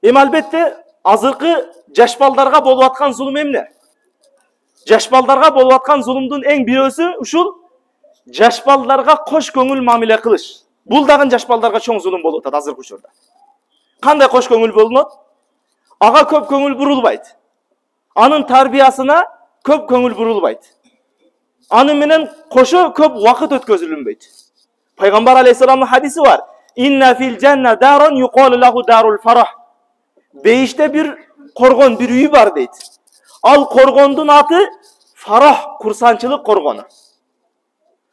Albatta, azırkı jаш baldarga bolup atkан zulum emne? Jаш baldarga bolup atkан zulumdun eng birisi uşul jаш baldarga koş көңүл мамиле кылыш. Бул дагы жаш балдарга чоң зулум болуп атат азыркы учурда. Кандай кош көңүл болунот? Ага көп көңүл бурулбайт. Анын тарбиясына көп көңүл бурулбайт. Аны менен кошо көп убакыт өткөзүлүнбөйт. Пайгамбар алейхиссаламдын хадиси бар. Инна фил жанна дарун юқалу лаху дарул фарах. Бейиште бир коргон, бир үй бар дейт. Ал коргондун аты Фарах, курсанчылык коргону.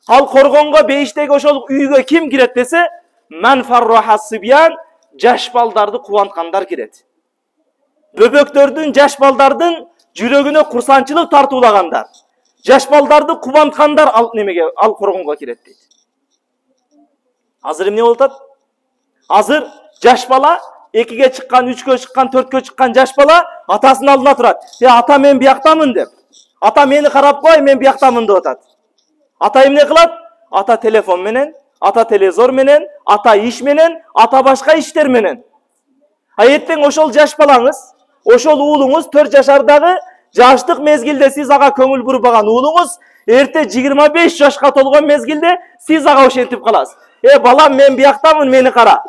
Ал коргонго бейиштеги ошол үйгө ким кирет десе, ман фарраха сибян, жаш балдарды кубанткандар кирет. Бөбөктөрдүн, жаш балдардын жүрөгүнө курсанчылык тартуулагандар. Жаш балдарды кубанткандар ал немеге, ал коргонго кирет дейт. Азыр эмне болуп атат? Азыр жаш бала 2-ге чыккан, 3-кө чыккан, 4-кө чыккан жаш бала атасынын алдына турат. Ата мен бияктамын деп. Ата мени карап кой, мен бияктамын деп атат. Ата эмне кылат? Ата телефон менен, ата телевизор менен, ата иш менен, ата башка иштер менен. Эртең ошол жаш балаңыз, ошол уулуңуз 4 жашардагы жаштык мезгилде сиз ага көңүл бурбаган уулуңуз эрте 25 жашка толгон мезгилде сиз ага ошентип каласыз. Балам, мен бияктамын, мени кара.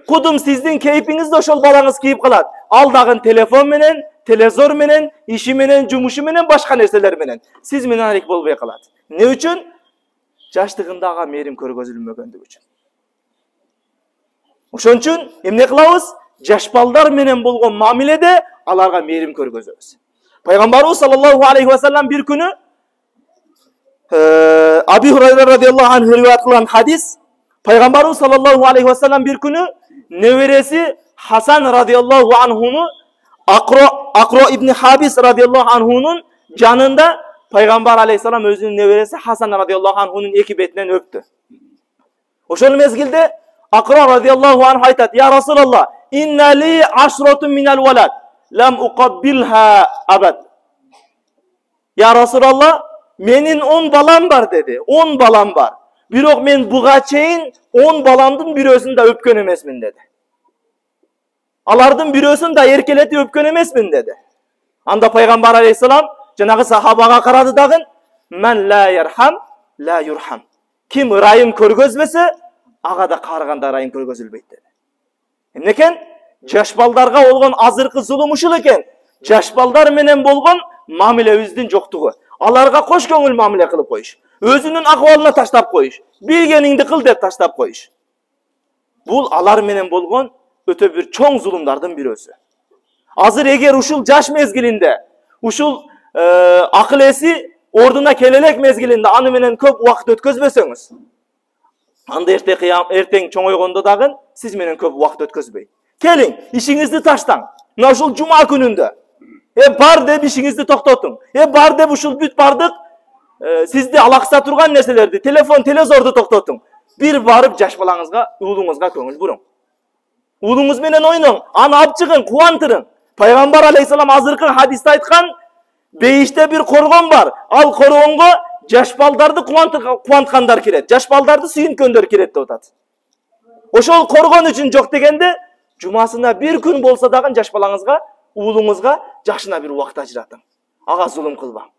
Кудум сиздин кейпиңизди ошол балаңыз кийип калат. Ал дагы телефон менен, телевизор менен, иши менен, жумушу менен, башка нерселер менен. Сиз менен алек болбой калат. Не үчүн? Жаштыгында ага мээрим көргөзүлмөгөндүгү үчүн. Ошон үчүн эмне кылабыз? Жаш балдар менен болгон мамиледе аларга мээрим көргөзөбүз. Пайгамбарыбыз саллаллаху алейхи ва саллям бир күнү Аби Хурайра радиаллаху анху риваят кылган хадис, Пайгамбарыбыз саллаллаху алейхи ва саллям бир күнү небереси Хасан радиаллаху анхуну Акро ибн Хабис радиаллаху анхунун жанында Пайгамбар алейхиссалам өзүнүн небереси Хасан радиаллаху анхунун эки бетинен өптү. Ошол мезгилде Акро радиаллаху анху айтат: "Я Расулаллах, инна ли ашратун минал валад, лам уқаббилха абад." Я Расулаллах, менин 10 балам бар деди. 10 балам бар. Бирок мен буга чейин 10 баламдын бирөөсүн да өпкөн эмесмин деди. Алардын бирөөсүн да эркелетип өпкөн эмесмин деди. Анда Пайгамбар алейхиссалам жанагы сахабага карады дагы: "Ман ла ярхам, ла юрхам." Ким ырайым көргөзбөсө, ага да карганда ырайым көргөзүлбөйт деди. Эмне экен? Жаш балдарга болгон азыркы зулум ушул экен. Жаш балдар менен болгон мамилебиздин жоктугу. Аларга кош көңүл мамиле кылып коюш. Өзүнүн акыбалына таштап коюш. Билгениңди кыл деп таштап коюш. Бул алар менен болгон өтө бир чоң зулумдардын бирөөсү. Азыр эгер ушул жаш мезгилинде, ушул акыл эси ордуна келелек мезгилинде аны менен көп убакыт өткөзбөсөңүз, анда эртең чоңойгондо дагы сиз менен көп убакыт өткөзбөйт. Келиң, ишиңизди таштаң. Мына ушул жума күнүндө бар деп ишиңизди токтотуң. Бар деп ушул бүт бардык сизди алакса турган нерселерди, телефон, телевизорду токтотуң. Бир барып жаш балаңызга, уулуңузга көңүл буруң. Уулуңуз менен ойноң, аны алып чыгың, кубантырың. Пайгамбар алейхиссалам азыркы хадисте айткан, бейиште бир коргон бар. Ал коргонго жаш балдарды кубанткандар кирет, жаш балдарды сүйүнткөндөр кирет деп атат. Ошол коргон үчүн жок дегенде, жумасына бир күн болсо дагы жаш балаңызга, уулуңузга жакшына бир убакыт ажыратың. Ага зулум кылбаң.